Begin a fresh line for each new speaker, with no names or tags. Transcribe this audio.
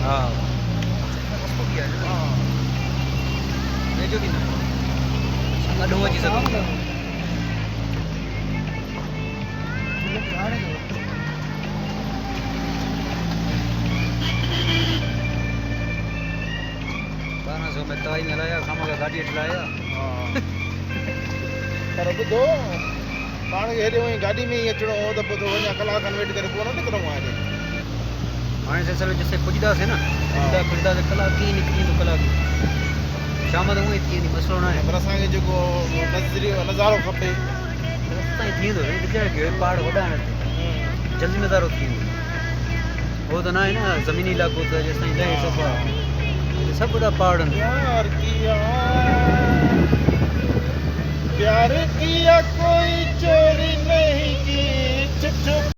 हाँ उसको किया है हाँ मैं जो भी ना संगा दो जी सब बारह सौ में ताई में लाया खामा का गाड़ी लाया
पर ॿुधो पाण खे हेॾे वञी गाॾी में ई अचिणो हो त पोइ वञा कलाक खनि वेट करे पोइ न निकिरूं हेॾे
हाणे असल जिते पुॼंदासीं न फिरदा फिरदासीं कलाक कीअं निकिरी वेंदो कलाक शाम जो उअं ई थी वेंदी मसइलो न आहे
पर असांखे जेको नज़ारो खपे
ताईं थी वेंदो वीचार कयो पहाड़ वॾा आहिनि जल्दी नज़ारो थी वेंदो उहो त न आहे न ज़मीनी इलाइक़ो त जेसिताईं लहे सभु आहे सभु वॾा पहाड़ आहिनि
प्यार किया कोई चोरी नहीं की